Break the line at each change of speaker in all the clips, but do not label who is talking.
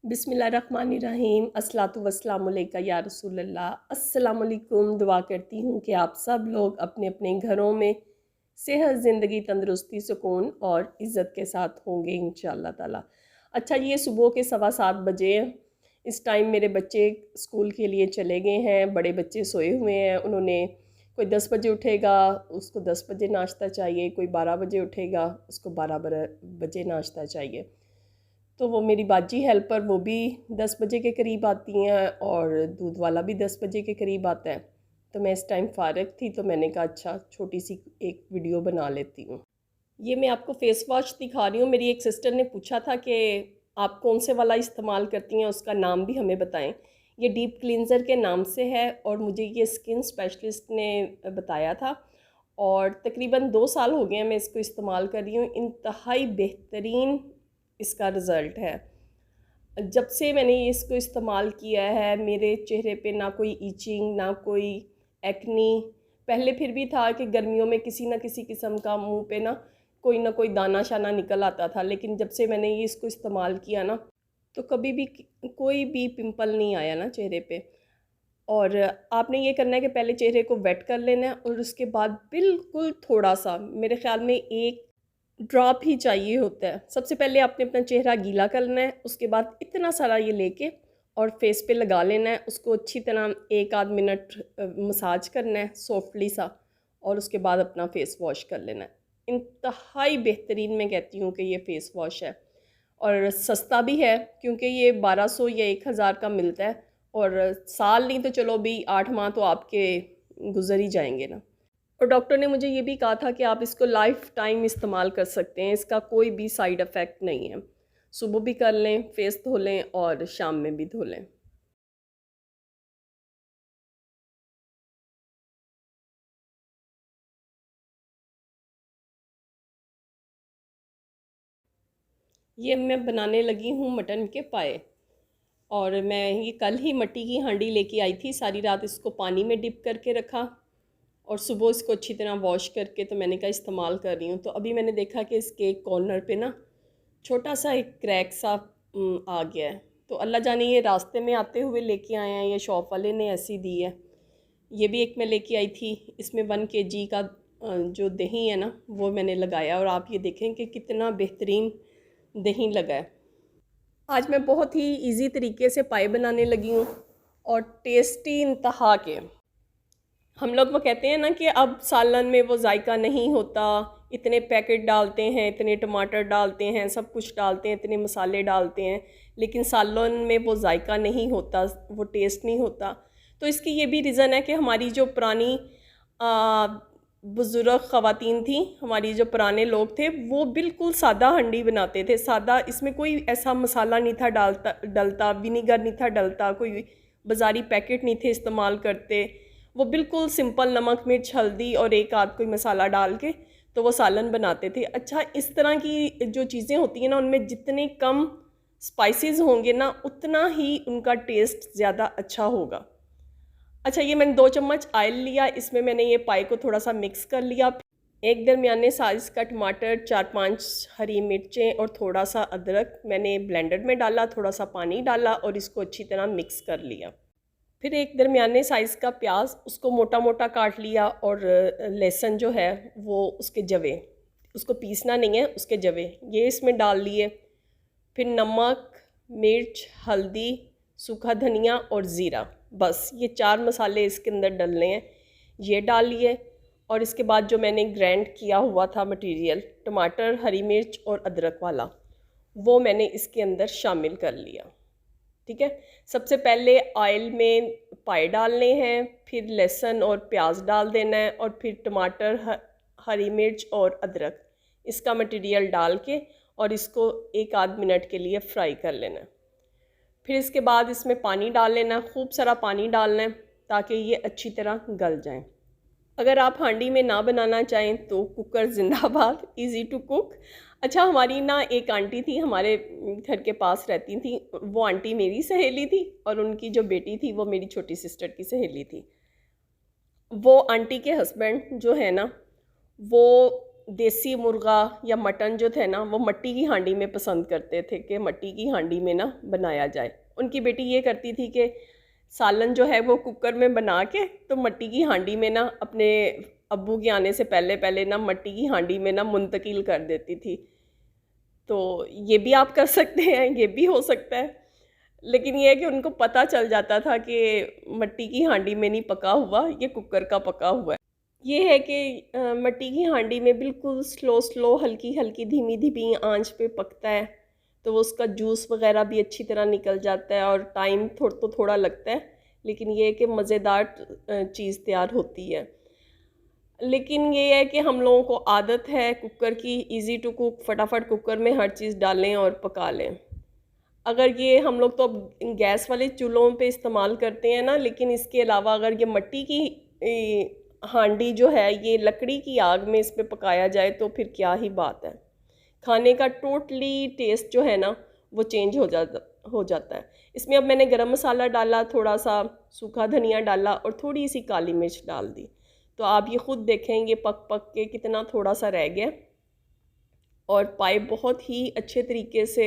बिस्मिल्लाहिर्रहमानिर्रहीम अस्सलातु वस्सलामु अलैका या रसूलल्लाह। अस्सलामु अलैकुम। दुआ करती हूँ कि आप सब लोग अपने अपने घरों में सेहत, ज़िंदगी, तंदुरुस्ती, सुकून और इज़्ज़त के साथ होंगे इंशाअल्लाह ताला। अच्छा, ये सुबह के 7:15 बजे हैं। इस टाइम मेरे बच्चे स्कूल के लिए चले गए हैं। बड़े बच्चे सोए हुए हैं। उन्होंने कोई 10 बजे उठेगा, उसको 10 बजे नाश्ता चाहिए। कोई 12 बजे उठेगा, उसको 12 बजे नाश्ता चाहिए। तो वो मेरी बाजी हेल्पर वो भी 10 बजे के करीब आती हैं और दूध वाला भी 10 बजे के करीब आता है। तो मैं इस टाइम फ़ारिग थी तो मैंने कहा अच्छा छोटी सी एक वीडियो बना लेती हूँ। ये मैं आपको फ़ेस वॉश दिखा रही हूँ। मेरी एक सिस्टर ने पूछा था कि आप कौन से वाला इस्तेमाल करती हैं, उसका नाम भी हमें बताएं। ये डीप क्लींज़र के नाम से है और मुझे ये स्किन स्पेशलिस्ट ने बताया था और तकरीबन 2 साल हो गए हैं मैं इसको इस्तेमाल कर रही हूँ। इंतहाई बेहतरीन इसका रिज़ल्ट है। जब से मैंने इसको इस्तेमाल किया है मेरे चेहरे पे ना कोई ईचिंग, ना कोई एक्नी। पहले फिर भी था कि गर्मियों में किसी न किसी किस्म का मुंह पे ना कोई दाना शाना निकल आता था, लेकिन जब से मैंने ये इसको इस्तेमाल किया ना तो कभी भी कोई भी पिंपल नहीं आया ना चेहरे पे। और आपने ये करना है कि पहले चेहरे को वेट कर लेना है और उसके बाद बिल्कुल थोड़ा सा, मेरे ख़्याल में 1 ड्रॉप ही चाहिए होता है। सबसे पहले आपने अपना चेहरा गीला करना है, उसके बाद इतना सारा ये लेके और फेस पे लगा लेना है। उसको अच्छी तरह 1 आध मिनट मसाज करना है सॉफ्टली सा और उसके बाद अपना फ़ेस वॉश कर लेना है। इंतहाई बेहतरीन मैं कहती हूँ कि ये फ़ेस वॉश है और सस्ता भी है क्योंकि ये 1200 या 1000 का मिलता है और साल नहीं तो चलो भी 8 माह तो आपके गुजर ही जाएंगे ना। और डॉक्टर ने मुझे ये भी कहा था कि आप इसको लाइफ टाइम इस्तेमाल कर सकते हैं, इसका कोई भी साइड इफ़ेक्ट नहीं है। सुबह भी कर लें, फेस धो लें और शाम में भी धो लें। ये मैं बनाने लगी हूँ मटन के पाए और मैं ये कल ही मिट्टी की हांडी लेके आई थी। सारी रात इसको पानी में डिप करके रखा और सुबह इसको अच्छी तरह वॉश करके तो मैंने कहा इस्तेमाल कर रही हूँ। तो अभी मैंने देखा कि इसके एक कॉर्नर पे ना छोटा सा एक क्रैक सा आ गया है। तो अल्लाह जाने ये रास्ते में आते हुए लेके आए हैं या शॉप वाले ने ऐसी दी है। ये भी एक मैं लेके आई थी, इसमें 1 केजी का जो दही है ना वो मैंने लगाया और आप ये देखें कि कितना बेहतरीन दही लगा है। आज मैं बहुत ही इजी तरीके से पाए बनाने लगी हूँ और टेस्टी इंतहा के। हम लोग वो कहते हैं ना कि अब सालन में वो जायका नहीं होता, इतने पैकेट डालते हैं, इतने टमाटर डालते हैं, सब कुछ डालते हैं, इतने मसाले डालते हैं, लेकिन सालन में वो जायका नहीं होता, वो टेस्ट नहीं होता। तो इसकी ये भी रीज़न है कि हमारी जो पुरानी बुज़ुर्ग ख़वातीन थी, हमारी जो पुराने लोग थे, वो बिल्कुल सादा हंडी बनाते थे। सादा, इसमें कोई ऐसा मसाला नहीं था डलता, विनीगर नहीं था डलता, कोई बाज़ारी पैकेट नहीं थे इस्तेमाल करते। वो बिल्कुल सिंपल नमक, मिर्च, हल्दी और एक आध कोई मसाला डाल के तो वो सालन बनाते थे। अच्छा, इस तरह की जो चीज़ें होती हैं ना उनमें जितने कम स्पाइसेस होंगे ना उतना ही उनका टेस्ट ज़्यादा अच्छा होगा। अच्छा, ये मैंने 2 चम्मच ऑयल लिया, इसमें मैंने ये पाई को थोड़ा सा मिक्स कर लिया। एक दरमियाने साइज़ का टमाटर, 4-5 हरी मिर्चें और थोड़ा सा अदरक मैंने ब्लेंडर में डाला, थोड़ा सा पानी डाला और इसको अच्छी तरह मिक्स कर लिया। फिर एक दरमियाने साइज़ का प्याज, उसको मोटा मोटा काट लिया और लहसुन जो है वो उसके जवे, उसको पीसना नहीं है, उसके जवे ये इसमें डाल लिए। फिर नमक, मिर्च, हल्दी, सूखा धनिया और ज़ीरा, बस ये 4 मसाले इसके अंदर डलने हैं, ये डालिए। और इसके बाद जो मैंने ग्राइंड किया हुआ था मटेरियल, टमाटर, हरी मिर्च और अदरक वाला, वो मैंने इसके अंदर शामिल कर लिया। ठीक है, सबसे पहले ऑयल में पाए डालने हैं, फिर लहसुन और प्याज डाल देना है और फिर टमाटर, हरी मिर्च और अदरक, इसका मटेरियल डाल के और इसको 1 आध मिनट के लिए फ्राई कर लेना है। फिर इसके बाद इसमें पानी डाल लेना, खूब सारा पानी डालना है ताकि ये अच्छी तरह गल जाए। अगर आप हांडी में ना बनाना चाहें तो कुकर जिंदाबाद, इजी टू कुक। अच्छा, हमारी ना एक आंटी थी, हमारे घर के पास रहती थी, वो आंटी मेरी सहेली थी और उनकी जो बेटी थी वो मेरी छोटी सिस्टर की सहेली थी। वो आंटी के हस्बैंड जो है ना वो देसी मुर्गा या मटन जो थे ना वो मिट्टी की हांडी में पसंद करते थे कि मिट्टी की हांडी में ना बनाया जाए। उनकी बेटी ये करती थी कि सालन जो है वो कुकर में बना के तो मिट्टी की हांडी में ना अपने अब्बू के आने से पहले पहले ना मिट्टी की हांडी में ना मुंतकिल कर देती थी। तो ये भी आप कर सकते हैं, ये भी हो सकता है, लेकिन ये है कि उनको पता चल जाता था कि मिट्टी की हांडी में नहीं पका हुआ, ये कुकर का पका हुआ है। ये है कि मिट्टी की हांडी में बिल्कुल स्लो स्लो हल्की हल्की धीमी धीमी आंच पे पकता है, तो वो उसका जूस वगैरह भी अच्छी तरह निकल जाता है और टाइम थोड़ा लगता है, लेकिन ये है कि मज़ेदार चीज़ तैयार होती है। लेकिन ये है कि हम लोगों को आदत है कुकर की, इजी टू कुक, फटाफट कुकर में हर चीज़ डालें और पका लें। अगर ये हम लोग तो अब गैस वाले चूल्हों पे इस्तेमाल करते हैं ना, लेकिन इसके अलावा अगर ये मिट्टी की हांडी जो है ये लकड़ी की आग में इस पे पकाया जाए तो फिर क्या ही बात है। खाने का टोटली टेस्ट जो है ना वो चेंज हो जाता है। इसमें अब मैंने गरम मसाला डाला, थोड़ा सा सूखा धनिया डाला और थोड़ी सी काली मिर्च डाल दी। तो आप ये ख़ुद देखें ये पक पक के कितना थोड़ा सा रह गया और पाए बहुत ही अच्छे तरीके से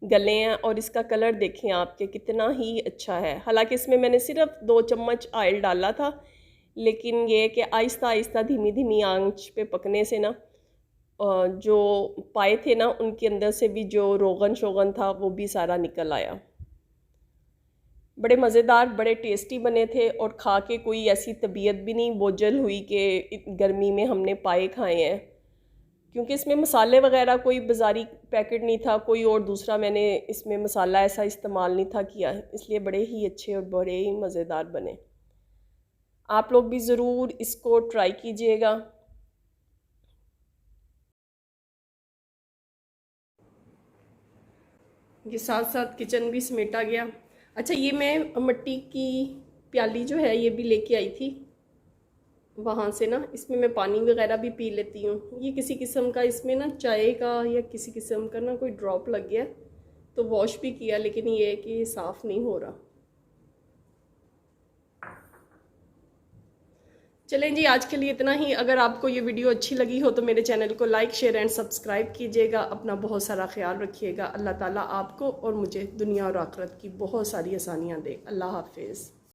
गले हैं और इसका कलर देखें आपके कितना ही अच्छा है। हालांकि इसमें मैंने सिर्फ 2 चम्मच ऑयल डाला था, लेकिन ये कि आहिस्ता आहिस्ता धीमी धीमी आंच पे पकने से ना जो पाए थे ना उनके अंदर से भी जो रोगन शोगन था वो भी सारा निकल आया। बड़े मज़ेदार, बड़े टेस्टी बने थे और खा के कोई ऐसी तबीयत भी नहीं बोझल हुई कि गर्मी में हमने पाए खाए हैं, क्योंकि इसमें मसाले वगैरह कोई बाज़ारी पैकेट नहीं था, कोई और दूसरा मैंने इसमें मसाला ऐसा इस्तेमाल नहीं था किया, इसलिए बड़े ही अच्छे और बड़े ही मज़ेदार बने। आप लोग भी ज़रूर इसको ट्राई कीजिएगा। ये साथ साथ किचन भी समेटा गया। अच्छा, ये मैं मिट्टी की प्याली जो है ये भी लेके आई थी वहाँ से ना, इसमें मैं पानी वगैरह भी पी लेती हूँ। ये किसी किस्म का इसमें ना चाय का या किसी किस्म का ना कोई ड्रॉप लग गया, तो वॉश भी किया, लेकिन ये है कि साफ़ नहीं हो रहा। चलें जी, आज के लिए इतना ही। अगर आपको ये वीडियो अच्छी लगी हो तो मेरे चैनल को लाइक, शेयर एंड सब्सक्राइब कीजिएगा। अपना बहुत सारा ख्याल रखिएगा। अल्लाह ताला आपको और मुझे दुनिया और आखिरत की बहुत सारी आसानियाँ दे। अल्लाह हाफिज़।